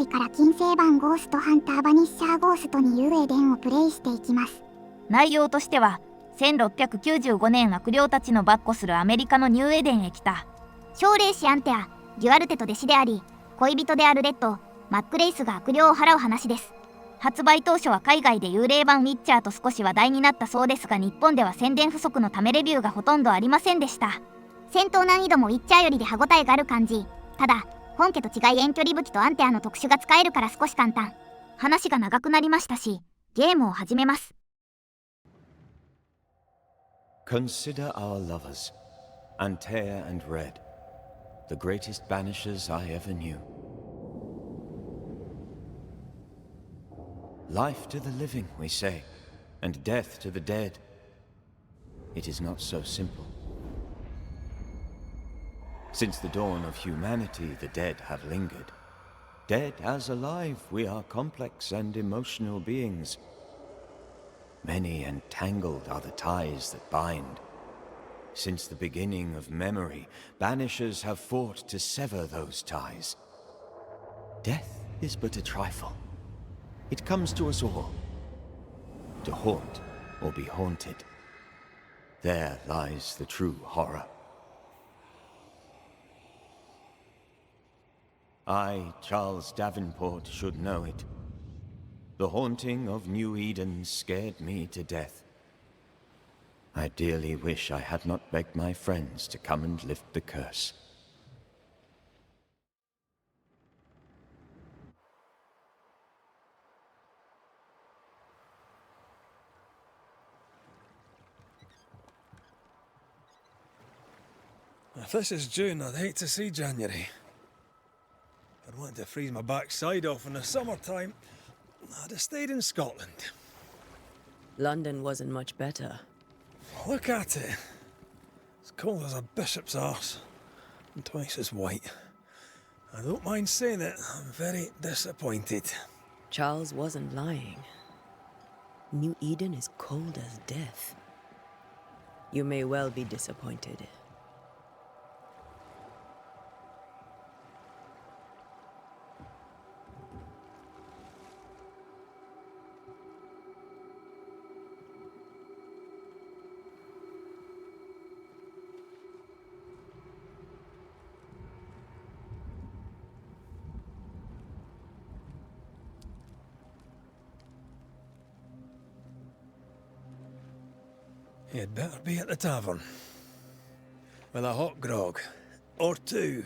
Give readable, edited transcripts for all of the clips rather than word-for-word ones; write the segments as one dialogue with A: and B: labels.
A: 回から金星版ゴーストハンターバニッシャーゴーストにニューエデンをプレイしていきます。
B: 内容としては1695年悪霊たちの跋扈するアメリカのニューエデンへ来た奨励士アンテア、デュアルテと弟子であり恋人であるレッド、マックレイスが悪霊を払う話です。発売当初は海外で幽霊版ウィッチャーと少し話題になったそうですが、日本では宣伝不足のためレビューがほとんどありませんでした。戦闘難易度もウィッチャーよりで歯ごたえがある感じ。ただ本家と違い遠距離武器とアンテアの特殊が使えるから少し簡単。話が長くなりましたし、ゲームを始めます。
C: Consider our lovers, Antea and Red, the greatest banishers I ever knew. Life to the living, we say, and death to the dead. It is not so simple. Since the dawn of humanity, the dead have lingered. Dead as alive, we are complex and emotional beings. Many and tangled are the ties that bind. Since the beginning of memory, banishers have fought to sever those ties. Death is but a trifle. It comes to us all, to haunt or be haunted. There lies the true horror. I, Charles Davenport, should know it. The haunting of New Eden scared me to death. I dearly wish I had not begged my friends to come and lift the curse.
D: If this is June, I'd hate to see January. I'd want to freeze my backside off in the summertime. I'd have stayed in Scotland.
E: London wasn't much better.
D: Look at it. As cold as a bishop's arse, and twice as white. I don't mind saying it, I'm very disappointed.
E: Charles wasn't lying. New Eden is cold as death. You may well be disappointed.
D: You'd better be at the tavern. With a hot grog. Or two.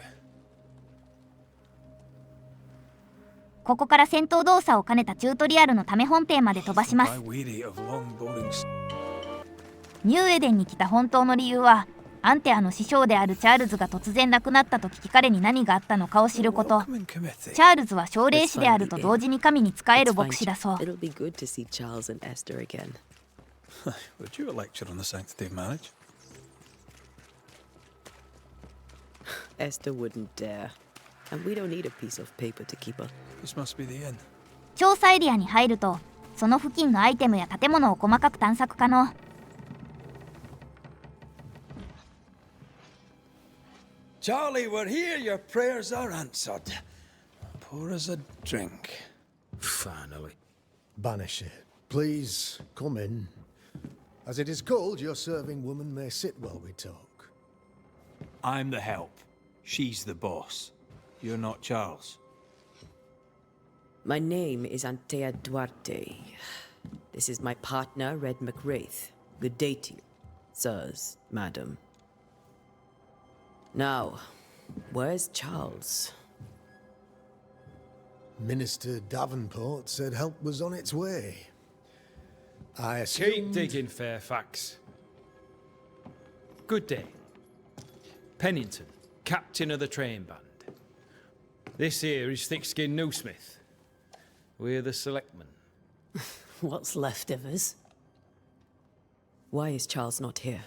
B: ここから戦闘動作を兼ねたチュートリアルのため本編まで飛ばします。
D: Weary of long boring...
B: ニューエデンに来た本当の理由は、アンテアの師匠であるチャールズが突然亡くなったと聞き彼に何があったのかを知ること。チャールズは奨励士であると同時に神に仕える牧師だそう。
E: It'll be good to see Charles and Esther again.
D: Would you a lecture on the sanctity of marriage?
E: Esther wouldn't dare. And we don't need a piece of paper to keep her.
D: This must be the inn.
B: 調査エリアに入ると、その付近のアイテムや建物を細かく探索可能。
D: Charlie, we're here. Your prayers are answered. Pour us a drink.
F: Finally. Banisher, please come in. As it is cold, your serving woman may sit while we talk.
G: I'm the help. She's the boss. You're not Charles.
E: My name is Antea Duarte. This is my partner, Red McWraith. Good day to you, sirs, madam. Now, where's Charles?
F: Minister Davenport said help was on its way. I
G: Keep
F: assumed...
G: digging, Fairfax. Good day. Pennington, captain of the train band. This here is Thickskin Newsmith. We're the selectmen.
E: What's left of us? Why is Charles not here?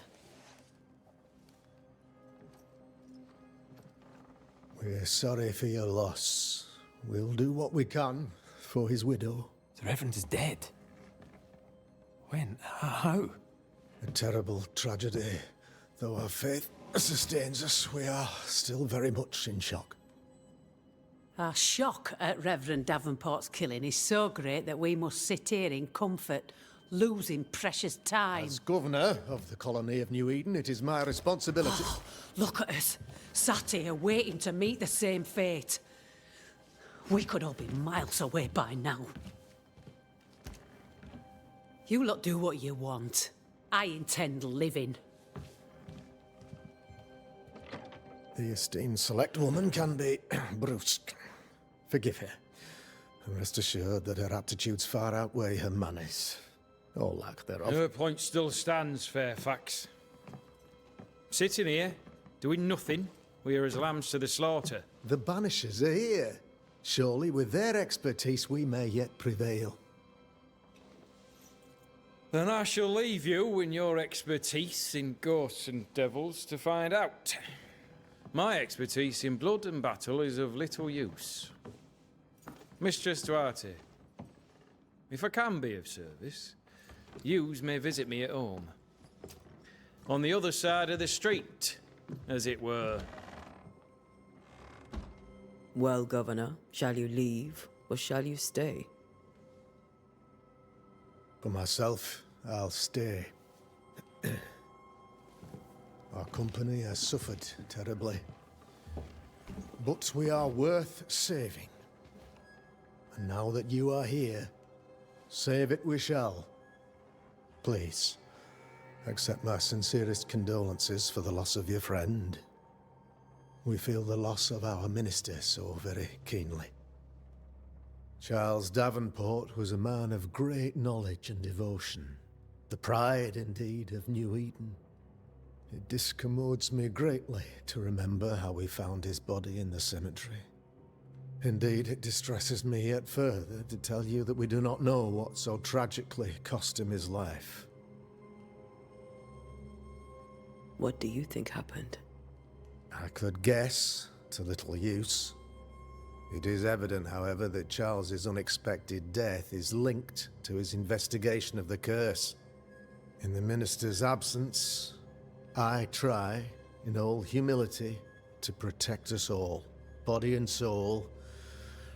F: We're sorry for your loss. We'll do what we can for his widow.
G: The Reverend is dead. When? How?
F: A terrible tragedy. Though our faith sustains us, we are still very much in shock.
H: Our shock at Reverend Davenport's killing is so great that we must sit here in comfort, losing precious time.
F: As governor of the colony of New Eden, it is my responsibility.
H: Look at us, sat here waiting to meet the same fate. We could all be miles away by now. You lot do what you want. I intend living.
F: The esteemed select woman can be brusque. Forgive her, and rest assured that her aptitudes far outweigh her manners, or lack thereof.
G: Her point still stands, Fairfax. Sitting here, doing nothing, we are as lambs to the slaughter.
F: The Banishers are here. Surely, with their expertise, we may yet prevail.
G: Then I shall leave you and your expertise in ghosts and devils to find out. My expertise in blood and battle is of little use. Mistress Duarte, if I can be of service, yous may visit me at home. On the other side of the street, as it were.
E: Well, Governor, shall you leave or shall you stay?
F: For myself, I'll stay. Our company has suffered terribly, but we are worth saving. And now that you are here, save it we shall. Please, accept my sincerest condolences for the loss of your friend. We feel the loss of our minister so very keenly. Charles Davenport was a man of great knowledge and devotion, the pride, indeed, of New Eden. It discommodes me greatly to remember how we found his body in the cemetery. Indeed, it distresses me yet further to tell you that we do not know what so tragically cost him his life.
E: What do you think happened?
F: I could guess, to little use. It is evident, however, that Charles's unexpected death is linked to his investigation of the curse. In the minister's absence, I try, in all humility, to protect us all, body and soul,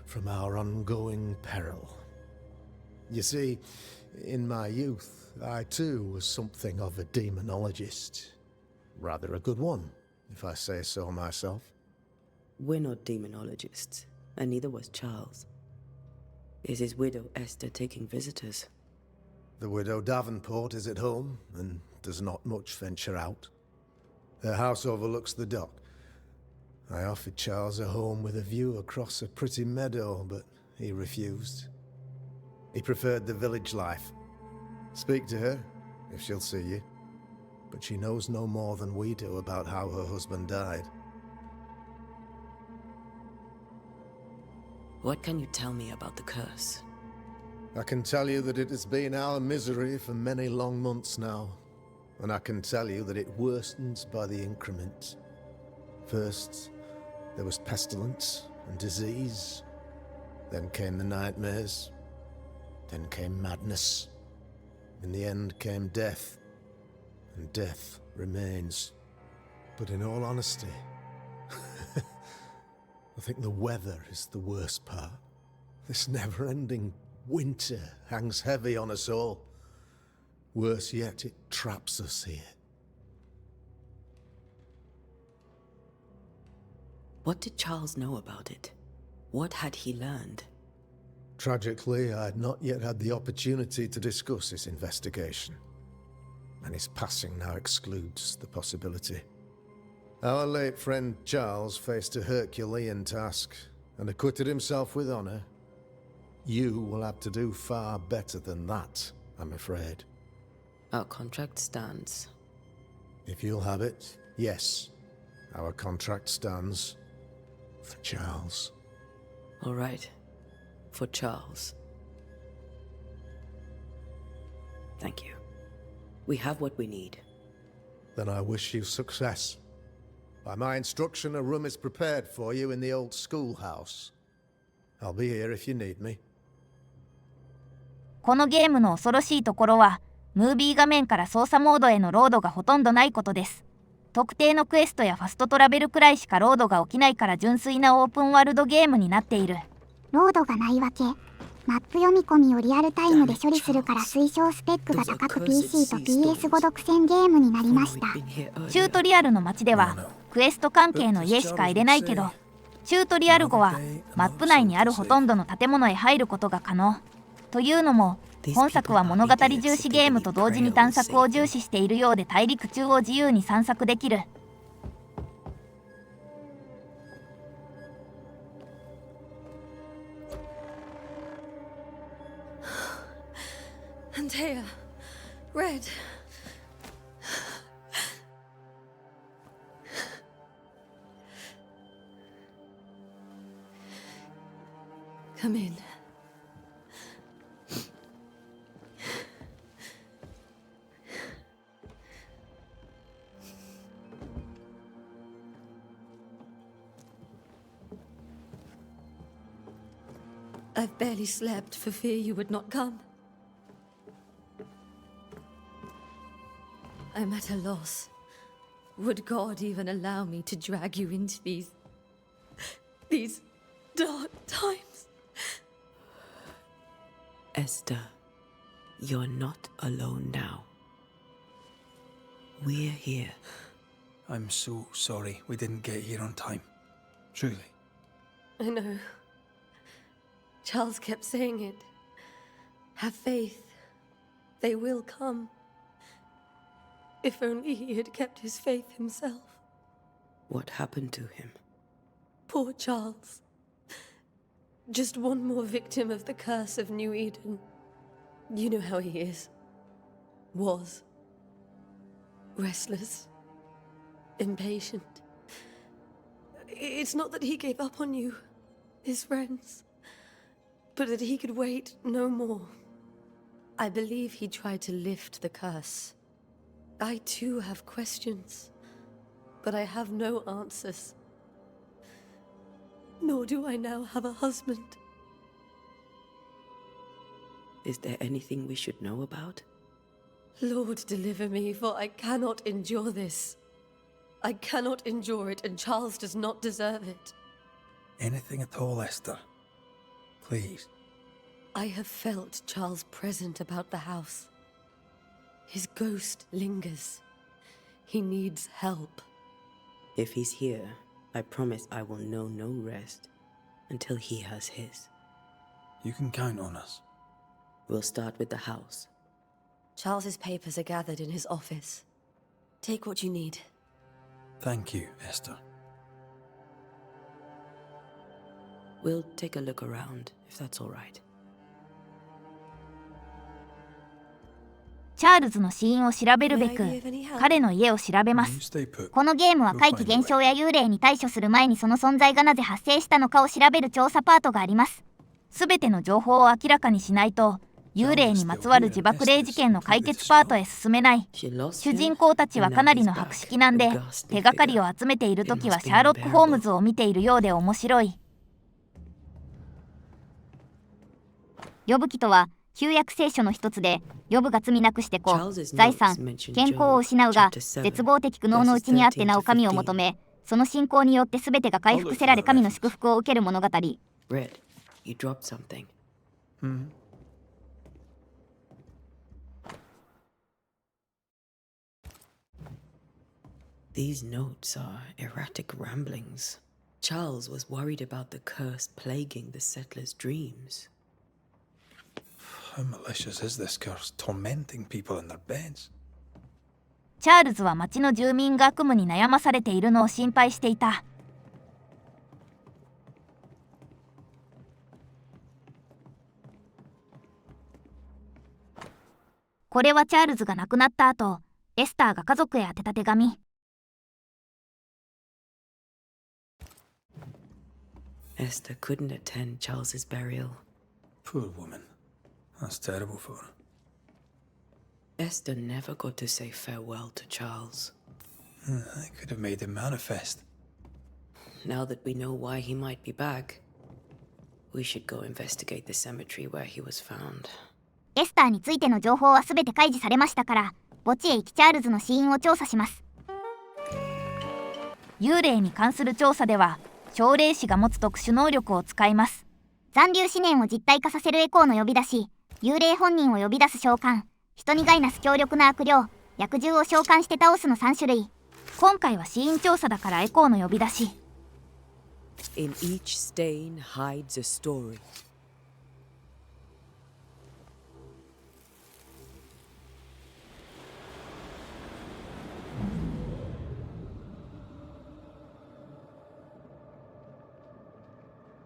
F: from our ongoing peril. You see, in my youth, I too was something of a demonologist. Rather a good one, if I say so myself.
E: We're not demonologists, and neither was Charles. Is his widow Esther taking visitors?
F: The widow Davenport is at home, and does not much venture out. Their house overlooks the dock. I offered Charles a home with a view across a pretty meadow, but he refused. He preferred the village life. Speak to her, if she'll see you. But she knows no more than we do about how her husband died.
E: What can you tell me about the curse?
F: I can tell you that it has been our misery for many long months now. And I can tell you that it worsens by the increment. First, there was pestilence and disease. Then came the nightmares. Then came madness. In the end came death. And death remains. But in all honesty, I think the weather is the worst part. This never-ending winter hangs heavy on us all. Worse yet, it traps us here.
E: What did Charles know about it? What had he learned?
F: Tragically, I had not yet had the opportunity to discuss this investigation. And his passing now excludes the possibility. Our late friend Charles faced a Herculean task and acquitted himself with honor. You will have to do far better than that, I'm afraid.
E: Our contract stands.
F: If you'll have it, yes. Our contract stands for Charles.
E: All right. For Charles. Thank you. We have what we need.
F: Then I wish you success. By my instruction, a room is prepared for you in the old schoolhouse. I'll be here if you need me.
B: このゲームの恐ろしいところは、ムービー画面から操作モードへのロードがほとんどないことです。特定のクエストやファストトラベルくらいしかロードが起きないから純粋なオープンワールドゲームになっている。
A: ロードがないわけ。マップ読み込みをリアルタイムで処理するから推奨スペックが高く PC と PS5 独占ゲームになりました。
B: チュートリアルの街ではクエスト関係の家しか入れないけど、チュートリアル後はマップ内にあるほとんどの建物へ入ることが可能。というのも本作は物語重視ゲームと同時に探索を重視しているようで、大陸中を自由に散策できる。
I: Antea, Red. Come in. I've barely slept for fear you would not come. I'm at a loss. Would God even allow me to drag you into these dark times?
E: Esther, you're not alone now. We're here.
D: I'm so sorry we didn't get here on time. Truly.
I: I know. Charles kept saying it. Have faith. They will come. If only he had kept his faith himself.
E: What happened to him?
I: Poor Charles. Just one more victim of the curse of New Eden. You know how he is. Was. Restless. Impatient. It's not that he gave up on you, his friends, but that he could wait no more. I believe he tried to lift the curse. I too have questions, but I have no answers. Nor do I now have a husband.
E: Is there anything we should know about?
I: Lord, deliver me, for I cannot endure this. I cannot endure it, and Charles does not deserve it.
D: Anything at all, Esther. Please.
I: I have felt Charles present about the house. His ghost lingers. He needs help.
E: If he's here, I promise I will know no rest until he has his.
D: You can count on us.
E: We'll start with the house.
I: Charles's papers are gathered in his office. Take what you need.
D: Thank you, Esther.
E: We'll take a look around, if that's all right.
B: チャールズの死因を調べるべく彼の家を調べます。このゲームは怪奇現象や幽霊に対処する前にその存在がなぜ発生したのかを調べる調査パートがあります。すべての情報を明らかにしないと幽霊にまつわる自爆霊事件の解決パートへ進めない。主人公たちはかなりの博識なんで、手がかりを集めているときはシャーロック・ホームズを見ているようで面白い。ヨブ記とは旧約聖書の一つで、ヨブが罪なくして財産、健康を失うが絶望的苦悩のうちにあってなお神を求め、その信仰によって全てが回復せられ神の祝福を受ける物語。
E: Red, you dropped something. These notes are erratic ramblings. Charles was worried about the curse plaguing the settlers' dreams.
D: How malicious is this curse, tormenting people in their beds?
B: チャールズは町の住民が悪夢に悩まされているのを心配していた。これはチャールズが亡くなった後、エスターが家族へ宛てた手紙。
E: Esther couldn't attend Charles's burial.
D: Poor woman. That's terrible for her.
E: Esther never got to say farewell to Charles.
D: I could have made him manifest.
E: Now that we know why he might be back, we should go investigate the cemetery where he was found.
A: エスターについての情報はすべて開示されましたから、墓地へ行きチャールズの死因を調査します。
B: 幽霊に関する調査では奨霊師が持つ特殊能力を使います。残留思念を実体化させるエコーの呼び出し、幽霊本人を呼び出す召喚、人に害なす強力な悪霊、薬獣を召喚して倒すの3種類。今回は死因調査だからエコーの呼び出し。
E: In each stain hides a story.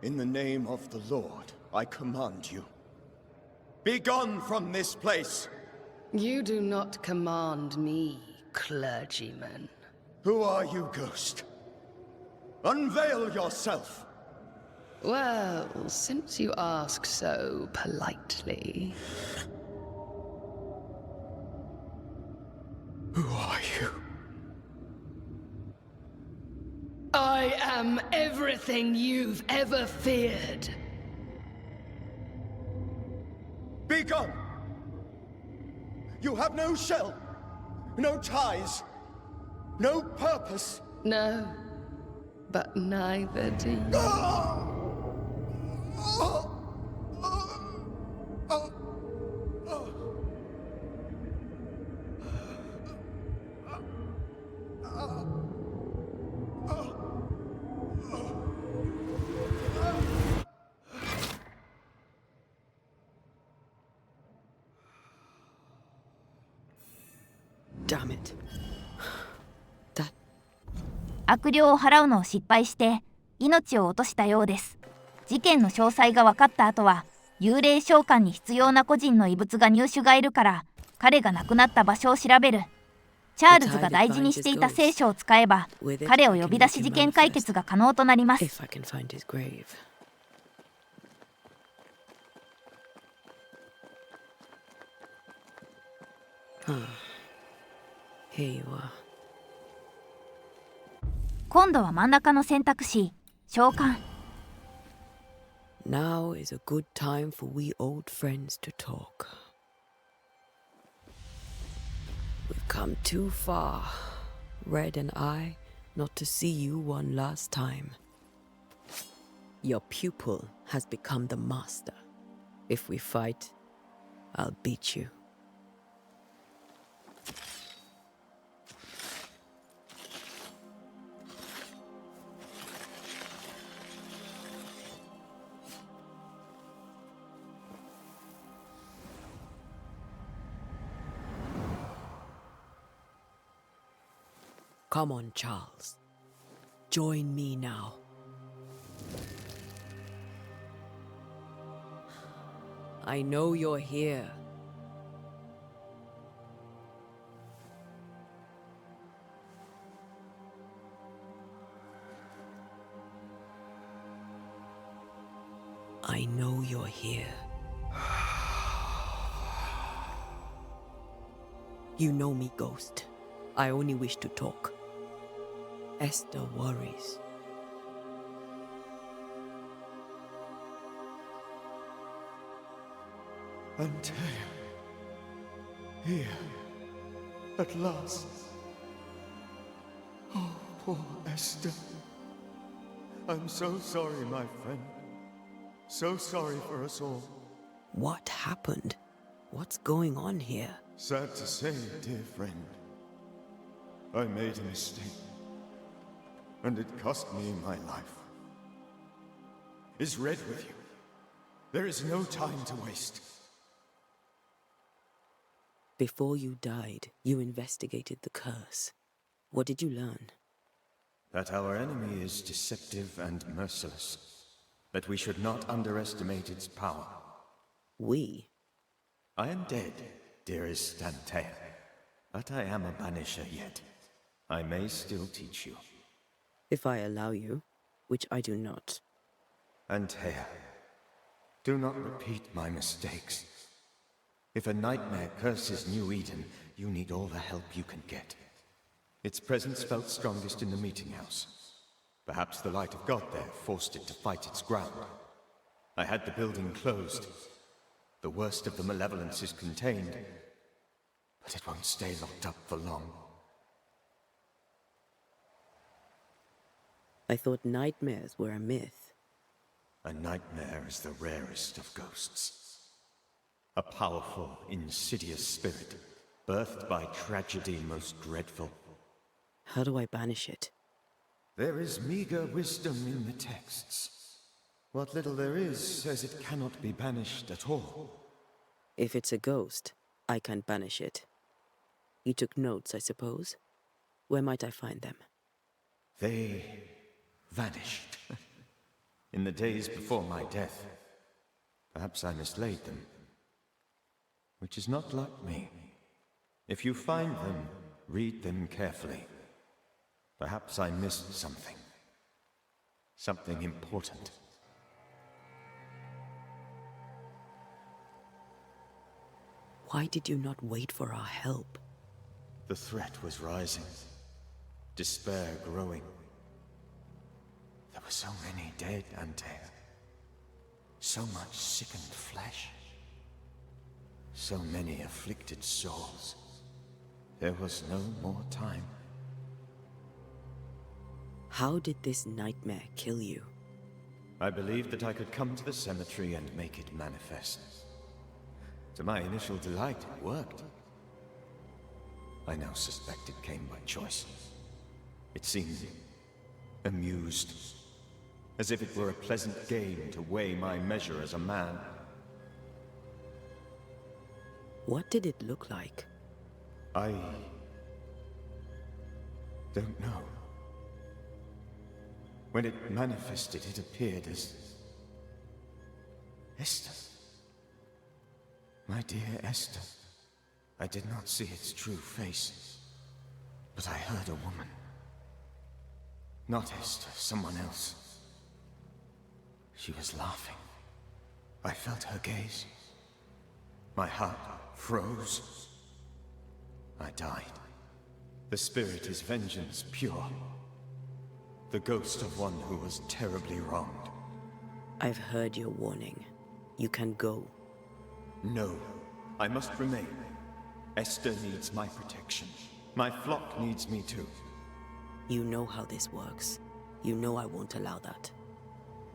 C: In the name of the Lord, I command you. Be gone from this place!
J: You do not command me, clergyman.
C: Who are you, ghost? Unveil yourself!
J: Well, since you ask so politely.
C: Who are you?
J: I am everything you've ever feared.
C: Be gone! You have no shell, no ties, no purpose.
J: No, but neither do you.
E: Damn it. That
B: 悪霊を払うのを失敗して命を落としたようです。事件の詳細が分かった後は幽霊召喚に必要な個人の遺物が入手がいるから彼が亡くなった場所を調べる。チャールズが大事にしていた聖書を使えば彼を呼び出し事件解決が可能となります。
E: if I can find his grave. Here you are.
B: 今度は真ん中の選択肢、召喚。
E: Now is a good time for we old friends to talk. We've come too far, Red and I, not to see you one last time. Your pupil has become the master. If we fight, I'll beat you. Come on, Charles. Join me now. I know you're here. I know you're here. You know me, Ghost. I only wish to talk. Esther worries.
C: Antea. Here. At last. Oh, poor Esther. I'm so sorry, my friend. So sorry for us all.
E: What happened? What's going on here?
C: Sad to say, dear friend. I made a mistake. And it cost me my life. Is Red with you? There is no time to waste.
E: Before you died, you investigated the curse. What did you learn?
C: That our enemy is deceptive and merciless. That we should not underestimate its power.
E: We?
C: I am dead, dearest Antea. But I am a Banisher yet. I may still teach you.
E: If I allow you, which I do not.
C: Antea, do not repeat my mistakes. If a nightmare curses New Eden, you need all the help you can get. Its presence felt strongest in the meeting house. Perhaps the light of God there forced it to fight its ground. I had the building closed. The worst of the malevolence is contained, but it won't stay locked up for long.
E: I thought nightmares were a myth.
C: A nightmare is the rarest of ghosts. A powerful, insidious spirit, birthed by tragedy most dreadful.
E: How do I banish it?
C: There is meager wisdom in the texts. What little there is says it cannot be banished at all.
E: If it's a ghost, I can't banish it. You took notes, I suppose? Where might I find them?
C: They vanished. In the days before my death. Perhaps I mislaid them. Which is not like me. If you find them, read them carefully. Perhaps I missed something. Something important.
E: Why did you not wait for our help?
C: The threat was rising. Despair growing. There were so many dead, Antea. So much sickened flesh. So many afflicted souls. There was no more time.
E: How did this nightmare kill you?
C: I believed that I could come to the cemetery and make it manifest. To my initial delight, it worked. I now suspect it came by choice. It seemed amused, as if it were a pleasant game to weigh my measure as a man.
E: What did it look like?
C: I don't know. When it manifested, it appeared as Esther. My dear Esther. I did not see its true face, but I heard a woman. Not Esther, someone else. She was laughing. I felt her gaze. My heart froze. I died. The spirit is vengeance pure. The ghost of one who was terribly wronged.
E: I've heard your warning. You can go.
C: No, I must remain. Esther needs my protection. My flock needs me too.
E: You know how this works. You know I won't allow that.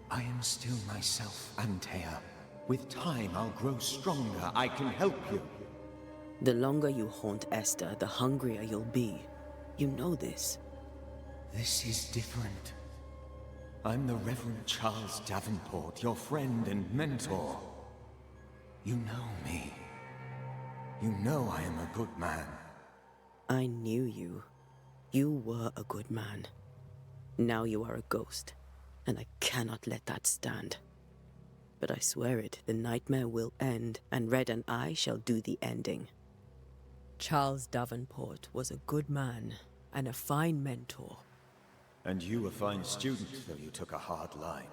C: I am still myself, Antea. With time, I'll grow stronger. I can help you.
E: The longer you haunt Esther, the hungrier you'll be. You know this.
C: This is different. I'm the Reverend Charles Davenport, your friend and mentor. You know me. You know I am a good man.
E: I knew you. You were a good man. Now you are a ghost, and I cannot let that stand. But I swear it, the nightmare will end, and Red and I shall do the ending. Charles Davenport was a good man, and a fine mentor.
C: And you a fine student, though you took a hard line.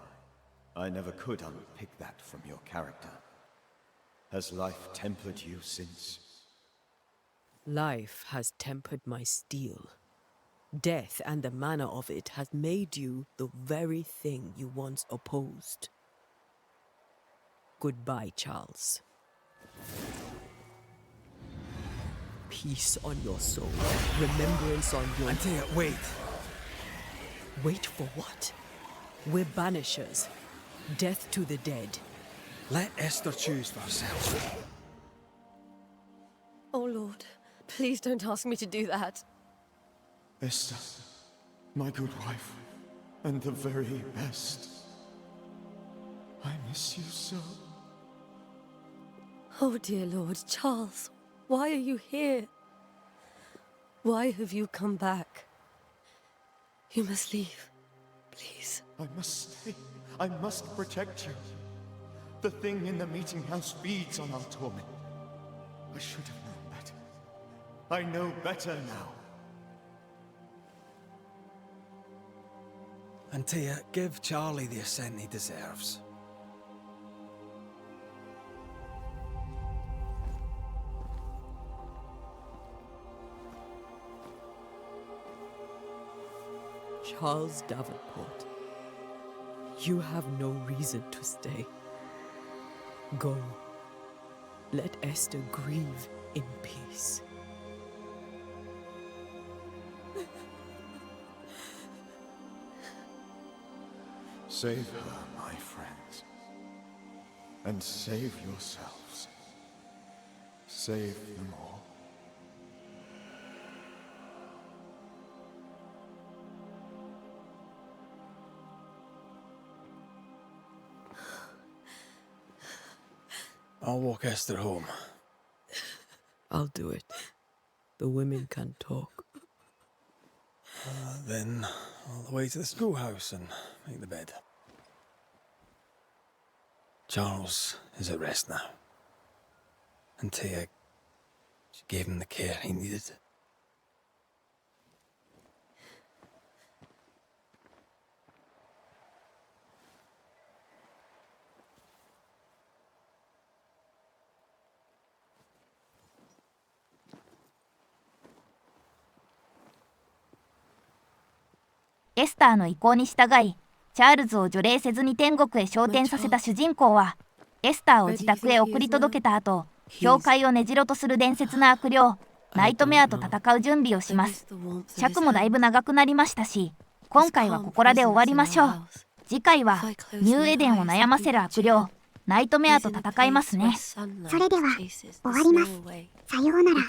C: I never could unpick that from your character. Has life tempered you since?
E: Life has tempered my steel. Death and the manner of it has made you the very thing you once opposed. Goodbye, Charles. Peace on your soul. Remembrance on your...
D: Antea, wait!
E: Wait for what? We're banishers. Death to the dead.
D: Let Esther choose for herself.
I: Oh, Lord, please don't ask me to do that.
C: Esther, my good wife, and the very best. I miss you so.
I: Oh, dear Lord, Charles, why are you here? Why have you come back? You must leave, please.
C: I must stay. I must protect you. The thing in the meeting house feeds on our torment. I should have known better. I know better now.
D: Antea, give Charlie the ascent he deserves.
E: Charles Davenport, you have no reason to stay. Go. Let Esther grieve in peace.
C: Save her, my friends. And save yourselves. Save them all.
D: I'll walk Esther home.
E: I'll do it. The women can talk.
D: Then all the way to the schoolhouse and make the bed. Charles is at rest now. And Tia, she gave him the care he needed.
B: エスターの意向に従い、チャールズを除霊せずに天国へ昇天させた主人公は、エスターを自宅へ送り届けた後、教会を根城とする伝説の悪霊、ナイトメアと戦う準備をします。尺もだいぶ長くなりましたし、今回はここらで終わりましょう。次回は、ニューエデンを悩ませる悪霊、ナイトメアと戦いますね。
A: それでは終わります。さようなら。